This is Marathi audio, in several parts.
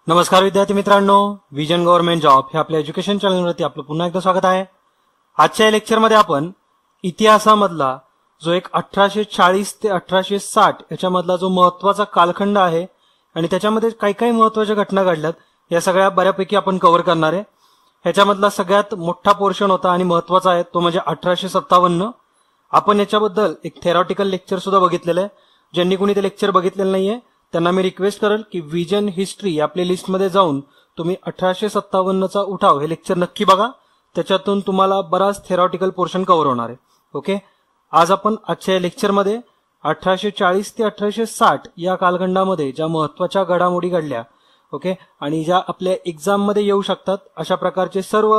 नमस्कार विद्यार्थी मित्रांनो, विजन गव्हर्नमेंट जॉब हे आपल्या एज्युकेशन चॅनलवरती आपलं पुन्हा एकदा स्वागत आहे। आजच्या लेक्चरमध्ये आपण इतिहासामधला जो एक 1840 ते 1860 याच्यामधला जो महत्त्वाचा कालखंड आहे आणि त्याच्यामध्ये काही काही महत्त्वाच्या घटना घडल्यात या सगळ्या बऱ्यापैकी आपण कव्हर करणार आहे। ह्याच्यामधला सगळ्यात मोठा पोर्शन होता आणि महत्त्वाचा आहे तो म्हणजे 1857। आपण याच्याबद्दल एक थेरॉटिकल लेक्चर सुद्धा बघितलेलं आहे। ज्यांनी कोणी ते लेक्चर बघितलेलं नाहीये त्यांना मी रिक्वेस्ट करेल की विजन हिस्ट्री या प्लेलिस्टमध्ये जाऊन तुम्ही 1857चा उठाव हे लेक्चर नक्की बघा। त्याच्यातून तुम्हाला बराच थेरॉटिकल पोर्शन कव्हर होणार आहे। ओके, आज आपण आजच्या लेक्चरमध्ये 1840 ते 1860 या कालखंडामध्ये ज्या महत्त्वाच्या घडामोडी घडल्या ओके आणि ज्या आपल्या एक्झाम मध्ये येऊ शकतात अशा प्रकारचे सर्व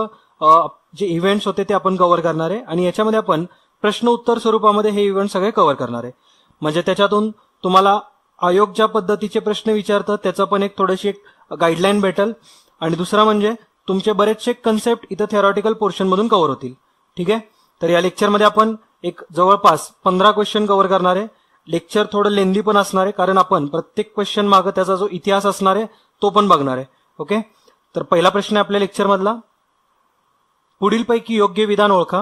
जे इव्हेंट्स होते ते आपण कव्हर करणार आहे आणि याच्यामध्ये आपण प्रश्न उत्तर स्वरूपामध्ये हे इव्हेंट सगळे कव्हर करणार आहे। म्हणजे त्याच्यातून तुम्हाला आयोग ज्या पद्धतीचे प्रश्न विचारतात त्याचा पण एक थोडीशी गाईडलाईन भेटेल आणि दुसरा म्हणजे तुमचे बरेचसे कन्सेप्ट इथं थेरॉटिकल पोर्शन मधून कव्हर होतील। ठीक आहे, तर या लेक्चरमध्ये आपण एक जवळपास 15 क्वेश्चन कव्हर करणार आहे। लेक्चर थोडं लेंदी पण असणार आहे कारण आपण प्रत्येक क्वेश्चन मागे त्याचा जो इतिहास असणार आहे तो पण बघणार आहे। ओके, तर पहिला प्रश्न आहे आपल्या लेक्चर मधला, पुढीलपैकी योग्य विधान ओळखा।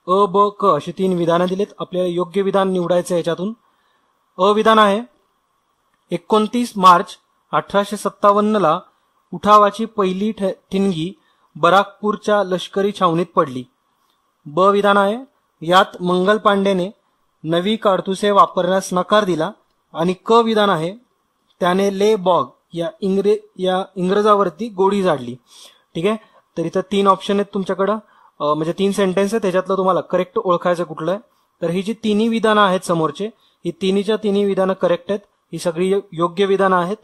अ ब क अशी 3 विधानं दिलीत, आपल्याला योग्य विधान निवडायचं याच्यातून। अ विधान आहे 29 मार्च 1857ला उठावाची पहिली ठिणगी बराकपूरच्या लष्करी छावणीत पडली। ब विधान आहे यात मंगल पांडेने नवी काडतुसे वापरण्यास नकार दिला आणि क विधान आहे त्याने ले बॉग या इंग्रजावरती गोळी झाडली। ठीक आहे, तर इथं 3 ऑप्शन आहेत तुमच्याकडं, म्हणजे 3 सेंटेन्स आहेत, त्याच्यातलं तुम्हाला करेक्ट ओळखायचं कुठलं आहे। तर ही जी तिन्ही विधानं आहेत समोरचे, ही तिन्हीच्या तिन्ही विधानं करेक्ट आहेत, ही सगळी योग्य विधानं आहेत।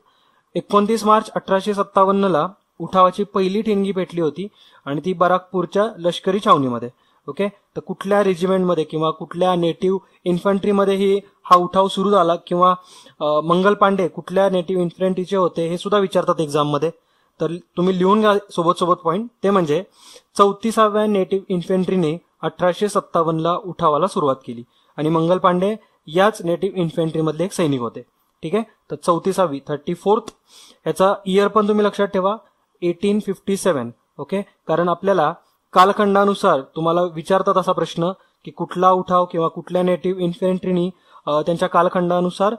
29 मार्च 1857ला उठावाची पहिली ठिणगी पेटली होती आणि ती बराकपूरच्या लष्करी छावणीमध्ये। ओके, तर कुठल्या रेजिमेंटमध्ये किंवा कुठल्या नेटिव्ह इन्फंट्रीमध्ये हा उठाव सुरू झाला किंवा मंगल पांडे कुठल्या नेटिव्ह इन्फंट्रीचे होते हे सुद्धा विचारतात एक्झाम मध्ये, तर तुम्ही लिहून घ्या सोबत सोबत पॉइंट। ते म्हणजे 34व्या नेटिव्ह इन्फंट्रीने 1857ला उठावाला सुरुवात केली आणि मंगल पांडे याच नेटिव्ह इन्फंट्री मधले एक सैनिक होते। ठीक आहे, तर 34वी 34th याचा इयर पण तुम्ही लक्षात ठेवा 1857। ओके, कारण आपल्याला कालखंडानुसार तुम्हाला विचारतात असा प्रश्न की कुठला उठाव किंवा कुठल्या नेटिव्ह इन्फंट्रीनी त्यांच्या कालखंडानुसार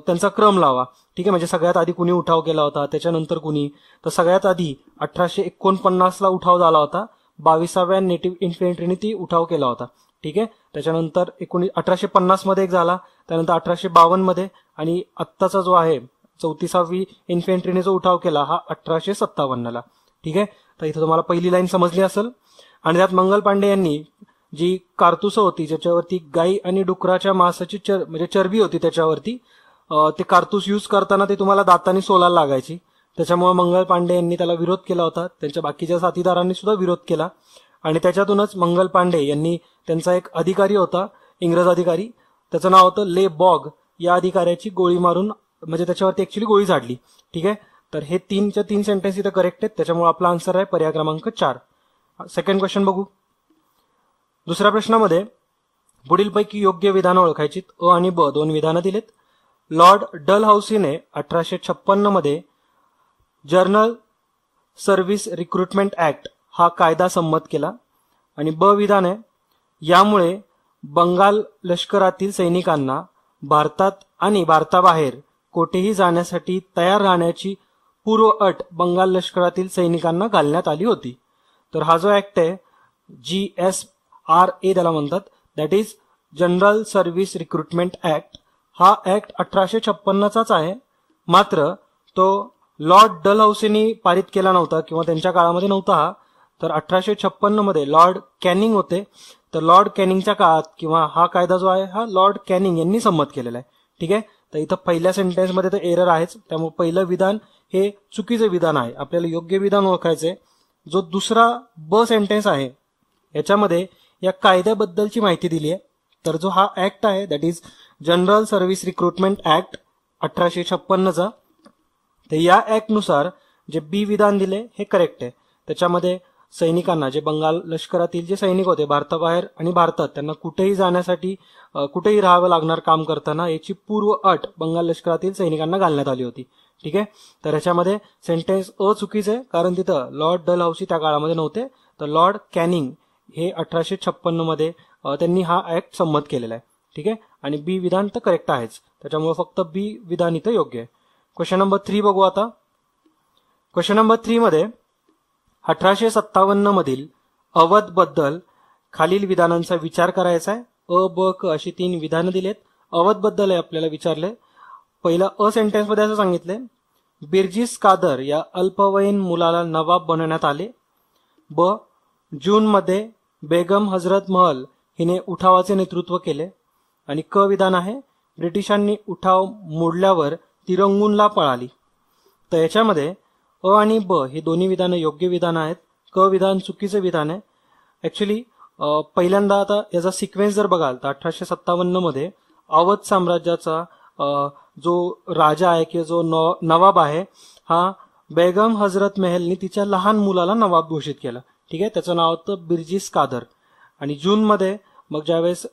त्यांचा क्रम लावा। ठीक आहे, म्हणजे सगळ्यात आधी कुणी उठाव केला होता, त्याच्यानंतर कुणी, तर सगळ्यात आधी 1849ला उठाव झाला होता, 22व्या नेटिव्ह इन्फंट्रीने ती उठाव केला होता। ठीक आहे, त्याच्यानंतर 1850 मध्ये एक झाला, त्यानंतर 1852 मध्ये आणि आत्ताचा जो आहे 34वी इन्फंट्रीने जो उठाव केला हा 1857ला। ठीक आहे, तर इथं तुम्हाला पहिली लाईन समजली असेल। आणि त्यात मंगल पांडे यांनी जी कारतूस होती ज्याच्यावरती गाई आणि डुकराच्या मांसाची म्हणजे चरबी होती त्याच्यावरती, ते कारतूस यूज करताना ते तुम्हाला दातांनी सोलायला लागायची, त्याच्यामुळे मंगल पांडे यांनी त्याला विरोध केला होता, त्यांच्या बाकीच्या साथीदारांनी सुद्धा विरोध केला आणि त्याच्यातूनच मंगल पांडे यांनी त्यांचा एक अधिकारी होता इंग्रज अधिकारी, त्याचं नाव होतं ले बॉग, या अधिकाऱ्याची गोळी मारून म्हणजे त्याच्यावरती ऍक्च्युली गोळी झाडली। ठीक आहे, तर हे 3च्या 3 सेंटेन्स इथं करेक्ट आहेत, त्याच्यामुळे आपला आन्सर आहे पर्याय क्रमांक 4। सेकंड क्वेश्चन बघू। दुसऱ्या प्रश्नामध्ये पुढीलपैकी योग्य विधानं ओळखायची। अ आणि ब 2 विधानं दिलेत। लॉर्ड डलहौसीने 1856 मध्ये जर्नल सर्व्हिस रिक्रुटमेंट ऍक्ट हा कायदा संमत केला आणि ब विधान आहे यामुळे बंगाल लष्करातील सैनिकांना भारतात आणि भारताबाहेर कोठेही जाण्यासाठी तयार राहण्याची पूर्व अट बंगाल लष्करातील सैनिकांना घालण्यात आली होती। तर हा जो ऍक्ट आहे GSRA त्याला म्हणतात, that is general service recruitment act, हा ऍक्ट 1856चाच आहे, मात्र तो लॉर्ड डलहौसीनी पारित केला नव्हता किंवा त्यांच्या काळामध्ये नव्हता हा, तर 1856 मध्ये लॉर्ड कॅनिंग होते, तर लॉर्ड कॅनिंगच्या काळात किंवा हा कायदा जो आहे हा लॉर्ड कॅनिंग यांनी संमत केलेला आहे। ठीक आहे, तर इथं पहिल्या सेंटेन्समध्ये तर एरर आहेच, त्यामुळे पहिलं विधान हे चुकीचं विधान आहे, आपल्याला योग्य विधान ओळखायचंय। जो दुसरा ब सेंटेन्स आहे याच्यामध्ये या कायद्याबद्दलची माहिती दिली आहे, तर जो हा ऍक्ट आहे that is general service recruitment act 1856चा, तर या ऍक्ट नुसार जे बी विधान दिले हे करेक्ट आहे। त्याच्यामध्ये सैनिकांना जे बंगाल लष्करातील जे सैनिक होते भारताबाहेर आणि भारतात त्यांना कुठेही जाण्यासाठी कुठेही राहावं लागणार काम करताना याची पूर्व अट बंगाल लष्करातील सैनिकांना घालण्यात आली होती। ठीक आहे. तर ह्याच्यामध्ये सेंटेन्स अ चुकीचं आहे, कारण तिथं लॉर्ड डलहौसी त्या काळामध्ये नव्हते, तर लॉर्ड कॅनिंग हे 1856 मध्ये त्यांनी हा ऍक्ट संमत केलेला आहे. ठीक आहे. आणि बी विधान तर करेक्ट आहेच, त्याच्यामुळे फक्त बी विधान इथं योग्य आहे. क्वेश्चन नंबर 3 बघू आता. क्वेश्चन नंबर 3 मध्ये 1857 मधील अवध बद्दल खालील विधानांचा विचार करायचा आहे. अ, ब, क अशी 3 विधानं दिलेत. अवध बद्दल आपल्याला विचारलंय. पहिलं अ सेंटेन्स मध्ये असं सांगितलंय, बिर्जिस कादर या अल्पवयीन मुलाला नवाब बनवण्यात आले. ब, जून मध्ये बेगम हजरत महल हिने उठावाचे नेतृत्व केले. आणि क विधान आहे, ब्रिटिशांनी उठाव मोडल्यावर ती रंगूनला पळाली. तर याच्यामध्ये अ आणि ब ही दोन्ही विधानं योग्य विधान आहेत. क विधान चुकीचं विधान आहे. ऍक्च्युली पहिल्यांदा आता याचा सिक्वेन्स जर बघाल तर 1857 मध्ये अवध साम्राज्याचा जो राजा आहे किंवा जो नवाब आहे हा बेगम हजरत महलनी तिच्या लहान मुलाला नवाब घोषित केलं. ठीक आहे. त्याचं नाव होतं बिर्जिस कादर. आणि जून मध्ये मग ज्यावेळेस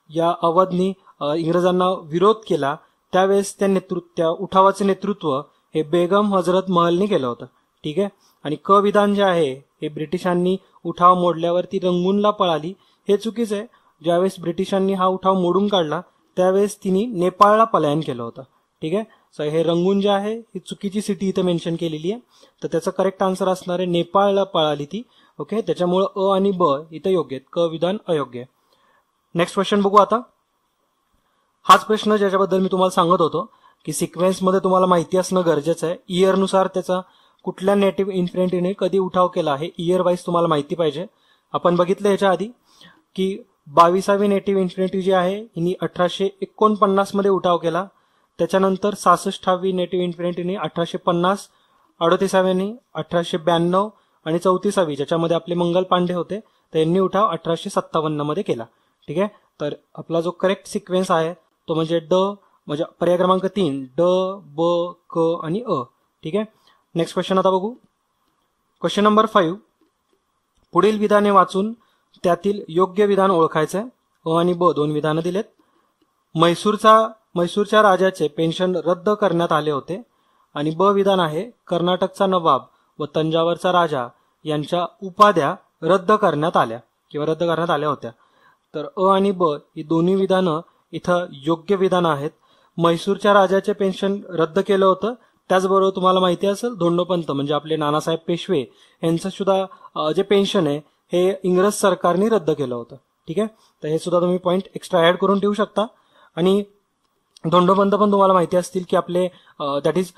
या अवधनी इंग्रजांना विरोध केला त्यावेळेस त्या उठावाचे नेतृत्व हे बेगम हजरत महलनी केलं होतं. ठीक आहे. आणि क विधान जे आहे हे ब्रिटिशांनी उठाव मोडल्यावर ती रंगूनला पळाली, हे चुकीचं आहे. ज्यावेळेस ब्रिटिशांनी हा उठाव मोडून काढला त्यावेळेस तिने नेपाळला पलायन केलं होतं. ठीक आहे. सो हे रंगून जे आहे ही चुकीची सिटी इथं मेन्शन केलेली आहे, तर त्याचं करेक्ट आन्सर असणार आहे नेपाळला पळाली ती. ओके. त्याच्यामुळे अ आणि ब इथं योग्य आहेत, क विधान अयोग्य आहे. नेक्स्ट क्वेश्चन बघू आता. हाच प्रश्न ज्याच्याबद्दल मी तुम्हाला सांगत होतो की सिक्वेन्समध्ये तुम्हाला माहिती असणं गरजेचं आहे. इयरनुसार त्याचा कुठल्या नेटिव्ह इन्फंट्रीने कधी उठाव केला हे इयर वाईज तुम्हाला माहिती पाहिजे. आपण बघितलं ह्याच्या आधी की 22वी नेटिव्ह इन्फंट्री जी आहे हिनी 1849 मध्ये उठाव केला. त्याच्यानंतर 66वी नेटिव्ह इन्फंट्रीने 1850, 38व्यानी 1892 आणि 34वी ज्याच्यामध्ये आपले मंगल पांडे होते तर यांनी उठाव 1857 मध्ये केला. ठीक आहे. तर आपला जो करेक्ट सिक्वेन्स आहे तो म्हणजे म्हणजे पर्याय क्रमांक 3 ड, ब, क आणि अ. ठीक आहे. नेक्स्ट क्वेश्चन आता बघू. Question number 5. पुढील विधाने वाचून त्यातील योग्य विधान ओळखायचंय. अ आणि ब दोन विधानं दिलेत. म्हैसूरच्या राजाचे पेन्शन रद्द करण्यात आले होते. आणि ब विधान आहे, कर्नाटकचा नवाब व तंजावरचा राजा यांच्या उपाध्या रद्द करण्यात आल्या होत्या. तर अ आणि ब ही दोन्ही विधानं इथं योग्य विधानं आहेत. म्हैसूरच्या राजाचे पेन्शन रद्द केलं होतं, त्याचबरोबर तुम्हाला माहिती असेल धोंडोपंत म्हणजे आपले नानासाहेब पेशवे यांचं सुद्धा जे पेन्शन आहे हे इंग्रज सरकारने रद्द केलं होतं. ठीक आहे. तर हे सुद्धा तुम्ही पॉईंट एक्स्ट्रा ऍड करून ठेवू शकता. आणि धोंडोपंत पण तुम्हाला माहिती असतील की आपले दॅट इज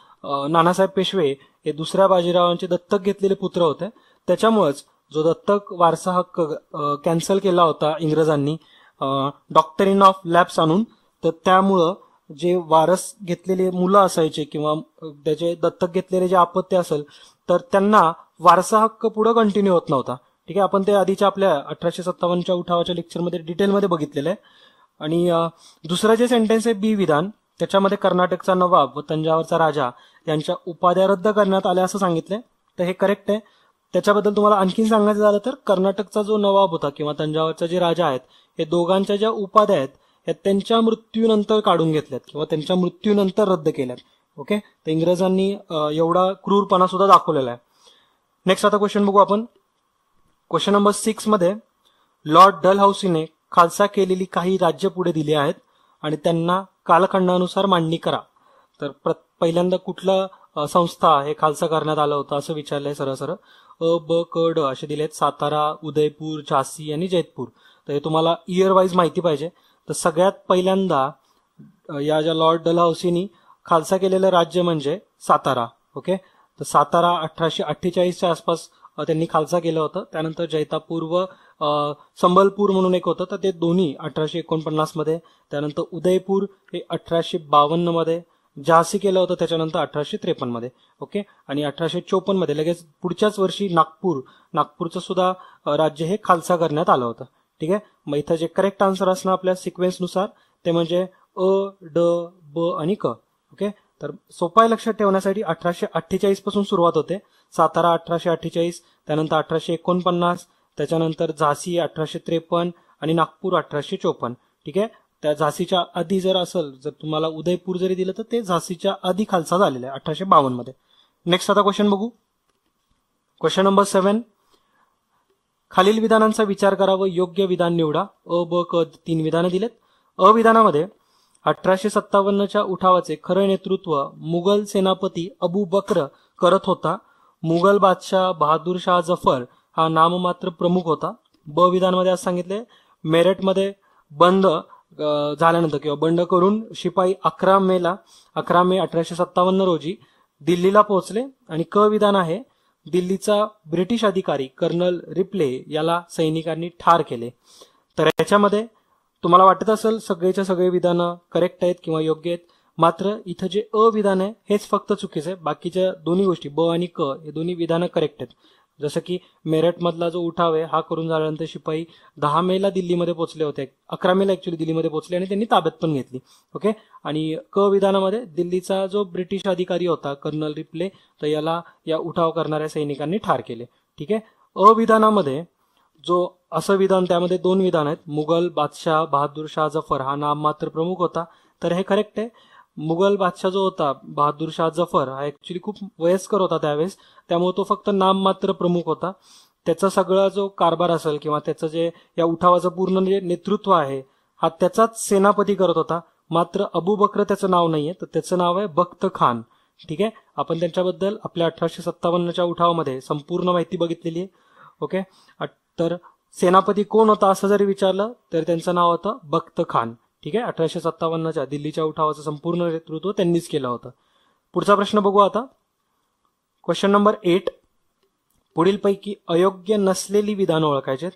नानासाहेब पेशवे हे दुसऱ्या बाजीरावांचे दत्तक घेतलेले पुत्र होते. त्याच्यामुळेच जो दत्तक वारसा हक्क कॅन्सल केला होता इंग्रजांनी डॉक्टरीन ऑफ लॅप्स आणून, तर त्यामुळं जे वारस घेतलेले मुलं असायचे किंवा त्याचे दत्तक घेतलेले जे अपत्य असेल तर त्यांना वारसा हक्क पुढे कंटिन्यू होत नव्हता. ठीक आहे. आपण ते आधीच्या आपल्या 1857च्या उठावाच्या लेक्चरमध्ये डिटेलमध्ये बघितलेलं आहे. आणि दुसरं जे सेंटेन्स आहे बी विधान त्याच्यामध्ये कर्नाटकचा नवाब व तंजावरचा राजा यांच्या उपाध्या रद्द करण्यात आल्या असं सांगितलंय, तर हे करेक्ट आहे. त्याच्याबद्दल तुम्हाला आणखीन सांगायचं झालं तर कर्नाटकचा जो नवाब होता किंवा तंजावरचा जे राजा आहेत हे दोघांच्या ज्या उपाध्या आहेत या त्यांच्या मृत्यूनंतर काढून घेतल्यात किंवा त्यांच्या मृत्यूनंतर रद्द केल्यात. ओके. तर इंग्रजांनी एवढा क्रूरपणा सुद्धा दाखवलेला आहे. नेक्स्ट आता क्वेश्चन बघू आपण. क्वेश्चन नंबर 6 मध्ये लॉर्ड डलहौसीने खालसा केलेली काही राज्य पुढे दिली आहेत आणि त्यांना कालखंडानुसार मांडणी करा. तर पहिल्यांदा कुठलं संस्था हे खालसा करण्यात आलं होतं असं विचारलंय सरळ सरळ. अ, ब, क, ड असे दिलेत. सातारा, उदयपूर, झाशी आणि जैतपूर. तर हे तुम्हाला इयर वाईज माहिती पाहिजे. तर सगळ्यात पहिल्यांदा या ज्या लॉर्ड डलहौसीनी खालसा केलेलं राज्य म्हणजे सातारा. ओके. तर सातारा 1848च्या आसपास त्यांनी खालसा केलं होतं. त्यानंतर जैतापूर व संबलपूर म्हणून एक होतं तर ते दोन्ही 1849 मध्ये. त्यानंतर उदयपूर हे 1852 मध्ये. झाशी केलं होतं त्याच्यानंतर 1853 मध्ये. ओके. आणि 1854 मध्ये लगेच पुढच्याच वर्षी नागपूरचं सुद्धा राज्य हे खालसा करण्यात आलं होतं. ठीक आहे. मग इथं जे करेक्ट आन्सर असणं आपल्या सिक्वेन्सनुसार ते म्हणजे अ, ड, ब आणि क. ओके. तर सोपा लक्षात ठेवण्यासाठी 1848 पासून सुरुवात होते. सातारा 1848, त्यानंतर 1849, त्याच्यानंतर झाशी 1853 आणि नागपूर 1854. ठीक आहे. त्या झाशीच्या आधी जर असेल, जर तुम्हाला उदयपूर जरी दिलं तर ते झाशीच्या आधी खालसा झालेला आहे 1852 मध्ये. नेक्स्ट आता क्वेश्चन बघू. Question number 7. खालील विधानांचा विचार करा व योग्य विधान निवडा. अ, ब, क 3 विधानं दिलेत. अ विधानामध्ये 1857च्या उठावाचे खरं नेतृत्व मुघल सेनापती अबू बक्र करत होता. मुघल बादशाह बहादूर शाह जफर हा नाममात्र प्रमुख होता. ब विधानमध्ये असं सांगितले, मेरठमध्ये बंद झाल्यानंतर किंवा बंड करून शिपाई 11 मे 1857 रोजी दिल्लीला पोहोचले. आणि क विधान आहे, दिल्लीचा ब्रिटिश अधिकारी कर्नल रिप्ले याला सैनिकांनी ठार केले. तर याच्यामध्ये तुम्हाला वाटत असेल सगळेच्या सगळे विधानं करेक्ट आहेत किंवा योग्य आहेत, मात्र इथं जे अ विधान आहे हेच फक्त चुकीचं आहे. बाकीच्या दोन्ही गोष्टी ब आणि क हे दोन्ही विधानं करेक्ट आहेत. जसं की मेरठमधला जो उठाव आहे हा करून झाल्यानंतर शिपाई 10 मेला दिल्लीमध्ये पोहोचले होते, 11 मेला ऍक्च्युली दिल्लीमध्ये पोहोचले आणि त्यांनी ताब्यात पण घेतली. ओके. आणि क विधानामध्ये दिल्लीचा जो ब्रिटिश अधिकारी होता कर्नल रिप्ले, तर याला या उठाव करणाऱ्या सैनिकांनी ठार केले. ठीक आहे. अ विधानामध्ये जो असं विधान, त्यामध्ये 2 विधान आहेत. मुघल बादशाह बहादूर शाह जफर हा नाममात्र प्रमुख होता, तर हे करेक्ट आहे. मुघल बादशाह जो होता बहादूर शाह जफर हा ऍक्च्युली खूप वयस्कर होता त्यावेळेस, त्यामुळे तो फक्त नाममात्र प्रमुख होता. त्याचा सगळा जो कारभार असेल किंवा त्याचं जे या उठावाचं पूर्ण जे नेतृत्व आहे हा त्याचाच सेनापती करत होता. मात्र अबू बक्र त्याचं नाव नाहीये, तर त्याचं नाव आहे बख्त खान. ठीक आहे. आपण त्यांच्याबद्दल आपल्या 1857च्या उठावामध्ये संपूर्ण माहिती बघितलेली आहे. ओके. तर सेनापती कोण होता असं जरी विचारलं तर त्यांचं नाव होतं बख्त खान. ठीक आहे. 1857च्या दिल्लीच्या उठावाचं संपूर्ण नेतृत्व त्यांनीच केलं होतं. पुढचा प्रश्न बघू आता. Question number 8. पुढीलपैकी अयोग्य नसलेली विधानं ओळखायचे.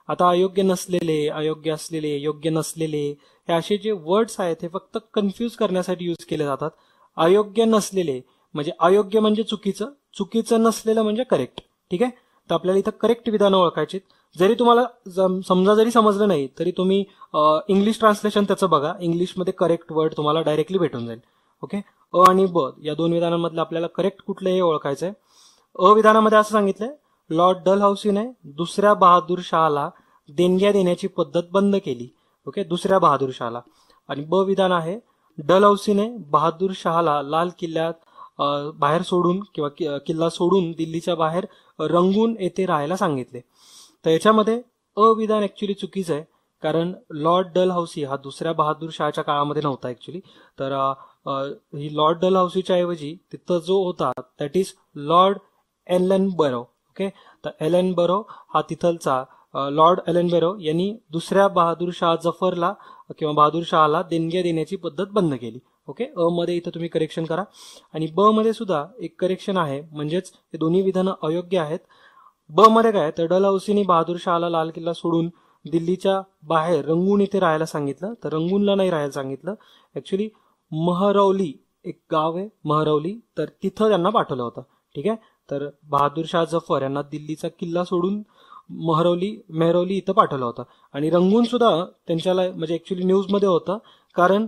आता अयोग्य नसलेले, अयोग्य असलेले, योग्य नसलेले हे असे जे वर्ड्स आहेत हे फक्त कन्फ्यूज करण्यासाठी यूज केले जातात. अयोग्य नसलेले म्हणजे अयोग्य म्हणजे चुकीचं, चुकीचं नसलेलं म्हणजे करेक्ट. ठीक आहे. तर आपल्याला इथं करेक्ट विधानं ओळखायची. जरी तुम्हाला समजा जरी समजलं नाही तरी तुम्ही इंग्लिश ट्रान्सलेशन त्याचं बघा, इंग्लिशमध्ये करेक्ट वर्ड तुम्हाला डायरेक्टली भेटून जाईल. ओके. अ आणि ब या 2 विधानांमधलं आपल्याला करेक्ट कुठलं हे ओळखायचंय. अ विधानामध्ये असं सांगितलंय, लॉर्ड डलहौसीने दुसऱ्या बहादूर शहाला देणग्या देण्याची पद्धत बंद केली. ओके. दुसऱ्या बहादूर शहाला. आणि ब विधान आहे, डलहौसीने बहादूर शहाला लाल किल्ल्यात बाहेर सोडून किंवा किल्ला सोडून दिल्लीच्या बाहेर रंगून येथे राहायला सांगितले. तर याच्यामध्ये अ विधान ऍक्च्युली चुकीचं आहे, कारण लॉर्ड डलहौसी हा दुसऱ्या बहादूर शहाच्या काळामध्ये नव्हता ऍक्च्युली. तर ही लॉर्ड डलहौसीच्या ऐवजी तिथं जो होता that is Lord Ellenborough. Okay. तर एलनबरो हा तिथलचा लॉर्ड एलनबरो यांनी दुसऱ्या बहादूर शाह जफरला किंवा बहादूर शहाला देणग्या देण्याची पद्धत बंद केली. ओके. अ मध्ये इथं तुम्ही करेक्शन करा. आणि ब मध्ये सुद्धा एक करेक्शन आहे, म्हणजेच हे दोन्ही विधानं अयोग्य आहेत. ब मध्ये काय, तर डलहौसीने बहादूर शहाला लाल किल्ला सोडून दिल्लीच्या बाहेर रंगून इथे राहायला सांगितलं, तर रंगूनला नाही राहायला सांगितलं. ऍक्च्युली महरौली एक गाव आहे महरौली, तर तिथं त्यांना पाठवलं होतं. ठीक आहे. तर बहादूर शाह जफर यांना दिल्लीचा किल्ला सोडून मेहरौली इथं पाठवलं होतं. आणि रंगून सुद्धा त्यांच्याला म्हणजे ऍक्च्युली न्यूजमध्ये होतं, कारण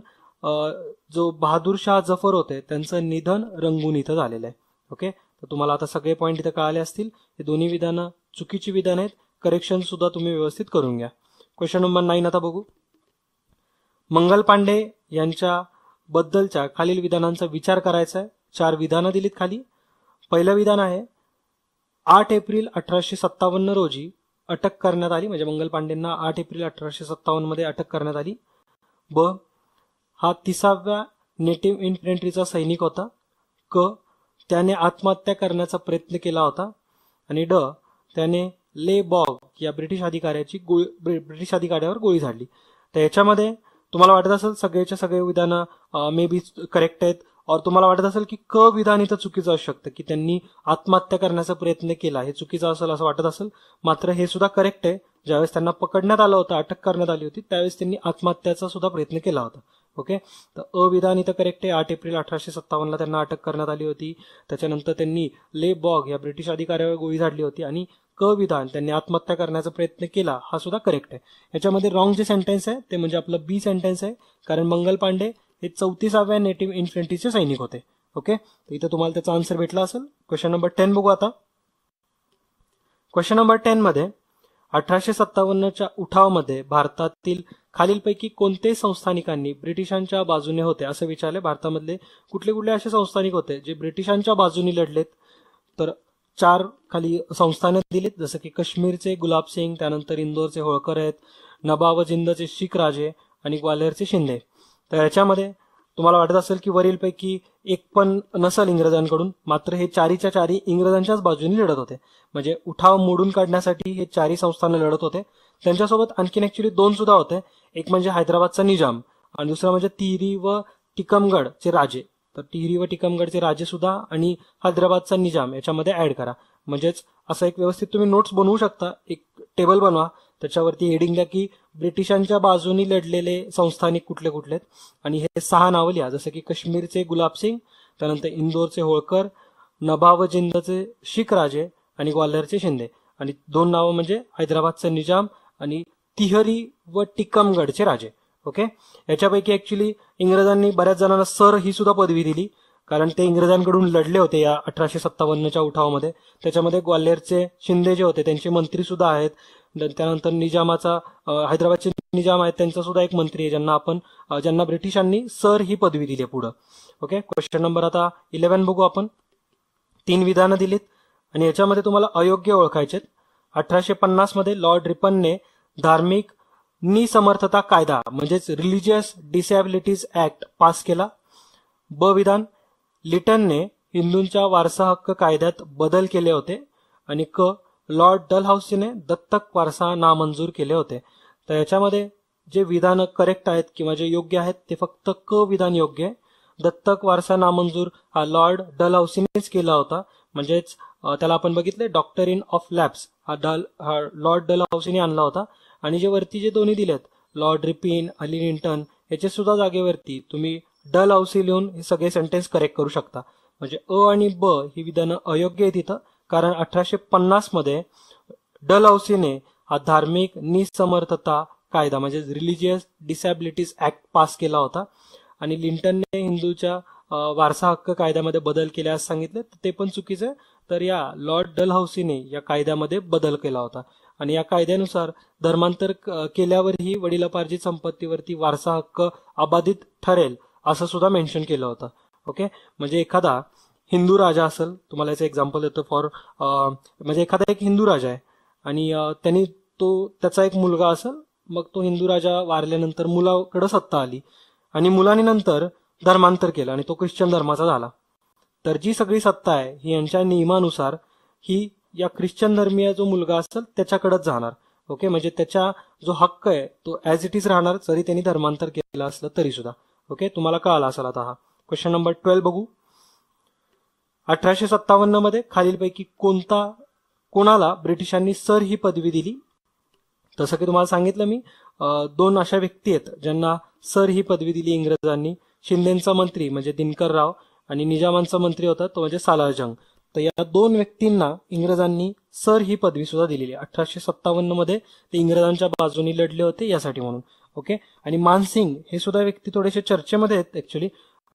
जो बहादूर शाह जफर होते त्यांचं निधन रंगून इथं झालेलं आहे. ओके. तर तुम्हाला आता सगळे पॉईंट इथं कळाले असतील. हे दोन्ही विधानं चुकीची विधान आहेत. करेक्शन सुद्धा तुम्ही व्यवस्थित करून घ्या. क्वेश्चन नंबर 9 आता बघू. मंगल पांडे यांच्या बद्दलच्या खालील विधानांचा विचार करायचा आहे. 4 विधानं दिलीत खाली. पहिलं विधान आहे, 8 एप्रिल 1857 रोजी अटक करण्यात आली, म्हणजे मंगल पांडेंना 8 एप्रिल 1857 मध्ये अटक करण्यात आली. ब हा 30व्या नेटिव्ह इन्फंट्रीचा सैनिक होता. क त्याने आत्महत्या करण्याचा प्रयत्न केला होता. आणि ड त्याने ले बॉग या ब्रिटिश अधिकाऱ्यावर गोळी झाडली. तर याच्यामध्ये तुम्हाला वाटत असेल सगळेच्या सगळे विधानं मे बी करेक्ट आहेत, और तुम्हाला वाटत असेल की क विधान इथं चुकीचं असू शकतं, की त्यांनी आत्महत्या करण्याचा प्रयत्न केला, हे चुकीचं असेल असं वाटत असेल. मात्र हे सुद्धा करेक्ट आहे. ज्यावेळेस त्यांना पकडण्यात आलं होतं, अटक करण्यात आली होती, त्यावेळेस त्यांनी आत्महत्याचा सुद्धा प्रयत्न केला होता. ओके. तर अ विधान इथं करेक्ट आहे. 8 एप्रिल 1857 त्यांना अटक करण्यात आली होती. त्याच्यानंतर त्यांनी ले बॉग या ब्रिटिश अधिकाऱ्यावर गोळी झाडली होती. आणि क विधान त्यांनी आत्महत्या करण्याचा प्रयत्न केला हा सुद्धा करेक्ट आहे. याच्यामध्ये रॉंग जे सेंटेन्स आहे ते म्हणजे आपलं बी सेंटेन्स आहे, कारण मंगल पांडे हे 34व्या नेटिव्ह इन्फंट्रीचे सैनिक होते. ओके. तर इथं तुम्हाला त्याचा आन्सर भेटला असेल. क्वेश्चन नंबर 10 बघू आता. क्वेश्चन नंबर 10 मध्ये 1857च्या उठावामध्ये भारतातील खालीलपैकी कोणते संस्थानिकांनी ब्रिटिशांच्या बाजूने होते असं विचारले. भारतामधले कुठले कुठले असे संस्थानिक होते जे ब्रिटिशांच्या बाजूने लढलेत? तर 4 खाली संस्थाने दिलीत, जसं की काश्मीरचे गुलाब सिंग, त्यानंतर इंदोरचे होळकर आहेत, नवाबजिंदचे शीख राजे आणि ग्वाल्हेरचे शिंदे. तर याच्यामध्ये तुम्हाला वाटत असेल की वरीलपैकी एक पण नसल इंग्रजांकडून, मात्र हे चारीच्या चारी इंग्रजांच्याच बाजूने लढत होते. म्हणजे उठाव मोडून काढण्यासाठी हे चारही संस्थानं लढत होते. त्यांच्यासोबत आणखीन ऍक्च्युली 2 सुद्धा होते. एक म्हणजे हैदराबादचा निजाम आणि दुसरा म्हणजे तिहरी व टिकमगडचे राजे. तर टिहरी व टिकमगडचे राजे सुद्धा आणि हैदराबादचा निजाम याच्यामध्ये ऍड करा. म्हणजेच असं एक व्यवस्थित तुम्ही नोट्स बनवू शकता. एक टेबल बनवा, त्याच्यावरती हेडिंग द्या की ब्रिटिशांच्या बाजूनी लढलेले संस्थानिक कुठले कुठले आणि हे 6 नावं लिहा. जसं की काश्मीरचे गुलाब सिंग, त्यानंतर इंदोरचे होळकर, नवाबजिंदचे शीख राजे आणि ग्वाल्हेरचे शिंदे. आणि 2 नावं म्हणजे हैदराबादचा निजाम आणि तिहरी व टिकमगडचे राजे. ओके, याच्यापैकी ऍक्च्युली इंग्रजांनी बऱ्याच जणांना सर ही सुद्धा पदवी दिली, कारण ते इंग्रजांकडून लढले होते या 1857च्या उठावामध्ये. त्याच्यामध्ये ग्वाल्हेरचे शिंदे जे होते त्यांचे मंत्री सुद्धा आहेत. त्यानंतर निजामाचा हैदराबादचे निजाम आहेत, त्यांचा सुद्धा एक मंत्री आहे ज्यांना ब्रिटिशांनी सर ही पदवी दिली पुढं. ओके, क्वेश्चन नंबर आता 11 बघू आपण. 3 विधानं दिलीत आणि याच्यामध्ये तुम्हाला अयोग्य ओळखायचे. 1850 मध्ये लॉर्ड रिपनने धार्मिक निसमर्थता कायदा म्हणजेच रिलिजियस डिसॅबिलिटीज ऍक्ट पास केला. ब विधान, लिटनने हिंदूंच्या वारसा हक्क कायद्यात बदल केले होते. आणि क, लॉर्ड डलहौसीने दत्तक वारसा नामंजूर केले होते. तर याच्यामध्ये जे विधान करेक्ट आहेत किंवा जे योग्य आहेत ते फक्त क विधान योग्य आहे. दत्तक वारसा नामंजूर हा लॉर्ड डलहौसीनेच केला होता. म्हणजेच त्याला आपण बघितले डॉक्टरीन ऑफ लॅब्स हा लॉर्ड डलहौसीने आणला होता. आणि जे वरती जे दोन्ही दिलेत लॉर्ड रिपिन, अली लिंटन, याचे सुद्धा जागेवरती तुम्ही डलहौसी लिहून हे सगळे सेंटेन्स करेक्ट करू शकता. म्हणजे अ आणि ब ही विधानं अयोग्य आहे तिथं, कारण 1850 मध्ये डलहौसीने हा धार्मिक निसमर्थता कायदा म्हणजे रिलिजियस डिसॅबिलिटीज ऍक्ट पास केला होता. आणि लिंटनने हिंदूच्या वारसा हक्क कायद्यामध्ये बदल केले असं सांगितले, तर ते पण चुकीचं आहे. तर या लॉर्ड डलहौसीने या कायद्यामध्ये बदल केला होता. आणि या कायद्यानुसार धर्मांतर केल्यावरही वडिलोपार्जित संपत्तीवरती वारसा हक्क अबाधित ठरेल असं सुद्धा मेन्शन केलं होतं. ओके, म्हणजे एखादा हिंदू राजा असेल, तुम्हाला याचं एक्झाम्पल देतो म्हणजे एखादा एक हिंदू राजा आहे आणि त्यांनी त्याचा एक मुलगा असेल, मग तो हिंदू राजा वारल्यानंतर मुलाकडे सत्ता आली आणि मुलाने नंतर धर्मांतर केलं आणि तो ख्रिश्चन धर्माचा झाला. तर जी सगळी सत्ता आहे ही यांच्या नियमानुसार ही या ख्रिश्चन धर्मीय जो मुलगा असेल त्याच्याकडेच जाणार. ओके, म्हणजे त्याचा जो हक्क आहे तो ऍज इट इज राहणार, जरी त्यांनी धर्मांतर केलं असलं तरी सुद्धा. ओके, तुम्हाला कळाला असेल आता हा. क्वेश्चन नंबर 12 बघू. 1857 मध्ये खालीलपैकी कोणाला ब्रिटिशांनी सर ही पदवी दिली? तसं की तुम्हाला सांगितलं मी 2 अशा व्यक्ती आहेत ज्यांना सर ही पदवी दिली इंग्रजांनी. शिंदेचा मंत्री म्हणजे दिनकरराव आणि निजामांचा मंत्री होता तो म्हणजे सालारजंग. तर या 2 व्यक्तींना इंग्रजांनी सर ही पदवी सुद्धा दिलेली. 1857 मध्ये ते इंग्रजांच्या बाजूने लढले होते यासाठी म्हणून. ओके, आणि मानसिंग हे सुद्धा व्यक्ती थोडेसे चर्चेमध्ये आहेत ऍक्च्युली.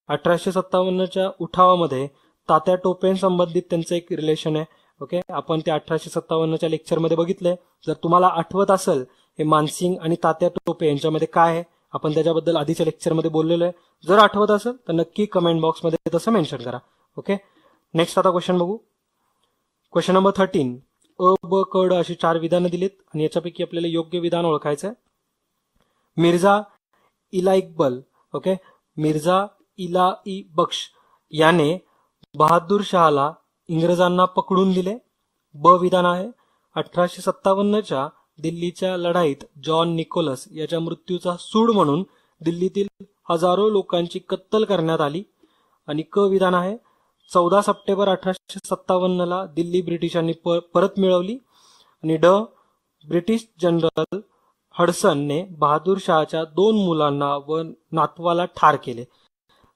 1857च्या उठावामध्ये तात्या टोपेंसंबंधित त्यांचं एक रिलेशन आहे. ओके, आपण ते 1857च्या लेक्चरमध्ये बघितलंय. जर तुम्हाला आठवत असेल हे मानसिंग आणि तात्या टोपे यांच्यामध्ये काय आहे, आपण त्याच्याबद्दल आधीच्या लेक्चरमध्ये बोललेलो आहे. जर आठवत असेल तर नक्की कमेंट बॉक्समध्ये तसं मेन्शन करा. ओके, नेक्स्ट आता क्वेश्चन बघू. Question number 13. अ, ब, क, ड अशी 4 विधानं दिलीत आणि याच्यापैकी आपल्याला योग्य विधान ओळखायचं आहे. मिर्झा इला इक्बल, ओके, मिर्झा इला इ बक्ष याने बहादूर शहाला इंग्रजांना पकडून दिले. ब विधान आहे 1857च्या दिल्लीच्या लढाईत जॉन निकोलस याच्या मृत्यूचा सूड म्हणून दिल्लीतील हजारो लोकांची कत्तल करण्यात आली. आणि क विधान आहे 14 सप्टेंबर 1857ला दिल्ली ब्रिटिशांनी परत मिळवली. आणि ड, ब्रिटिश जनरल हडसनने बहादूर शहाच्या 2 मुलांना व नातवाला ठार केले.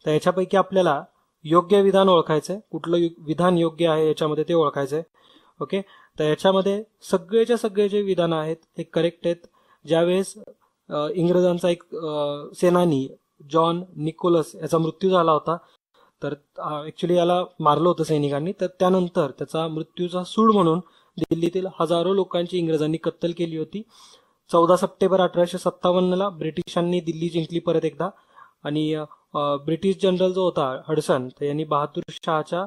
तर याच्यापैकी आपल्याला योग्य विधान ओळखायचंय. कुठलं विधान योग्य आहे याच्यामध्ये ते ओळखायचंय. ओके, तर याच्यामध्ये सगळेच्या सगळे जे विधान आहेत ते करेक्ट आहेत. ज्यावेळेस इंग्रजांचा एक सेनानी जॉन निकोलस याचा मृत्यू झाला होता, तर ऍक्च्युली याला मारलं होतं सैनिकांनी, तर त्यानंतर त्याचा मृत्यूचा सूड म्हणून दिल्लीतील हजारो लोकांची इंग्रजांनी कत्तल केली होती. 14 सप्टेंबर 1857ला ब्रिटिशांनी दिल्ली जिंकली परत एकदा. आणि ब्रिटिश जनरल जो होता हडसन, तर यांनी बहादूर शहाच्या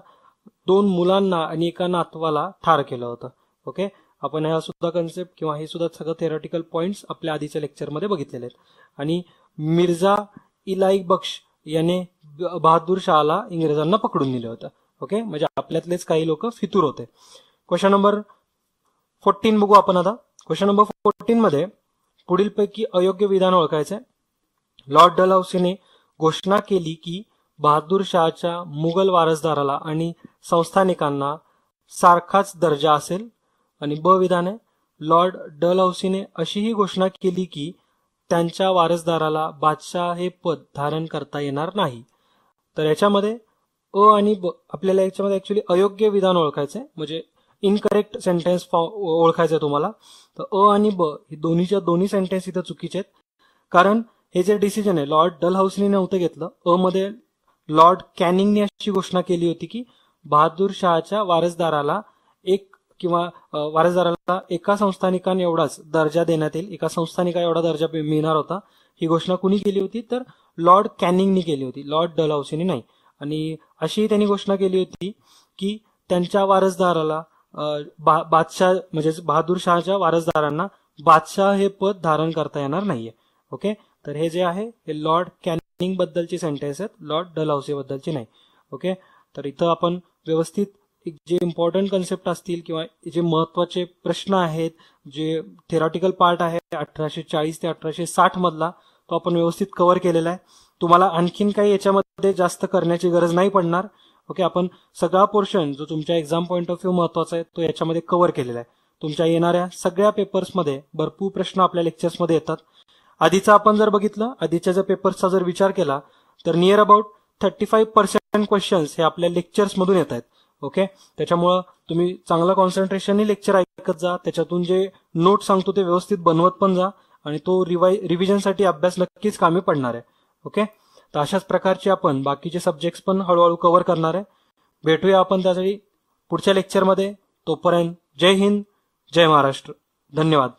2 मुलांना आणि एका नातवाला ठार केलं होतं. ओके, आपण ह्या सुद्धा कन्सेप्ट किंवा हे सुद्धा सगळं थेरॉटिकल पॉइंट्स आपल्या आधीच्या लेक्चरमध्ये बघितलेले आहेत. आणि मिर्झा इलाई बख्श याने बहादूर शहाला इंग्रजांना पकडून दिलं होतं. ओके, म्हणजे आपल्यातलेच काही लोक फितूर होते. क्वेश्चन नंबर 14 बघू आपण आता. क्वेश्चन नंबर 14 मध्ये पुढीलपैकी अयोग्य विधान ओळखायचंय. लॉर्ड डलहौसीने घोषणा केली की बहादूर शहाच्या मुघल वारसदाराला आणि संस्थानिकांना सारखाच दर्जा असेल. आणि ब विधान आहे, लॉर्ड डलहौसीने अशीही घोषणा केली की त्यांच्या वारसदाराला बादशाह हे पद धारण करता येणार नाही. तर याच्यामध्ये अ आणि ब आपल्याला याच्यामध्ये ऍक्च्युली अयोग्य विधान ओळखायचंय, म्हणजे इनकरेक्ट सेंटेन्स ओळखायचंय तुम्हाला. तर अ आणि ब हे दोन्ही सेंटेन्स इथं चुकीचे आहेत. कारण हे जे डिसिजन आहे लॉर्ड डलहौसीने नव्हतं घेतलं. अ मध्ये लॉर्ड कॅनिंगने अशी घोषणा केली होती की बहादूर शहाच्या वारसदाराला एका संस्थानिकाने एवढाच दर्जा देण्यात येईल, एका संस्थानिका एवढा दर्जा मिळणार होता. ही घोषणा कुणी केली होती, तर लॉर्ड कॅनिंगनी केली होती, लॉर्ड डलहौसीने नाही. आणि अशी त्यांनी घोषणा केली होती की त्यांच्या वारसदाराला बादशाह म्हणजे बहादूर शहाच्या वारसदारांना बादशाह हे पद धारण करता येणार नाहीये. ओके, तर हे जे आहे हे लॉर्ड कॅनिंग बद्दलची सेंटेन्स आहेत, लॉर्ड डलहौसी बद्दलची नाही. ओके, तर इथं आपण व्यवस्थित जे इम्पॉर्टंट कन्सेप्ट असतील किंवा जे महत्वाचे प्रश्न आहेत, जे थेरॉटिकल पार्ट आहे 1840 ते 1860 मधला, तो आपण व्यवस्थित कव्हर केलेला आहे. तुम्हाला आणखीन काही याच्यामध्ये जास्त करण्याची गरज नाही पडणार. ओके, आपण सगळा पोर्शन जो तुमच्या एक्झाम पॉईंट ऑफ व्ह्यू महत्वाचा आहे तो याच्यामध्ये कव्हर केलेला आहे. तुमच्या येणाऱ्या सगळ्या पेपर्समध्ये भरपूर प्रश्न आपल्या लेक्चर्समध्ये येतात. आधीचा आपण जर बघितलं, आधीच्या जर पेपर्सचा जर विचार केला तर नियर अबाउट 35% क्वेश्चन्स हे आपल्या लेक्चर्स मधून येत आहेत. ओके, त्याच्यामुळं तुम्ही चांगला कॉन्सन्ट्रेशनने लेक्चर ऐकत जा, त्याच्यातून जे नोट सांगतो ते व्यवस्थित बनवत पण जा आणि तो रिव्हिजनसाठी अभ्यास नक्कीच कामी पडणार आहे. ओके, तर अशाच प्रकारचे आपण बाकीचे सब्जेक्ट्स पण हळूहळू कव्हर करणार आहे. भेटूया आपण त्यासाठी पुढच्या लेक्चरमध्ये. तोपर्यंत जय हिंद, जय महाराष्ट्र, धन्यवाद.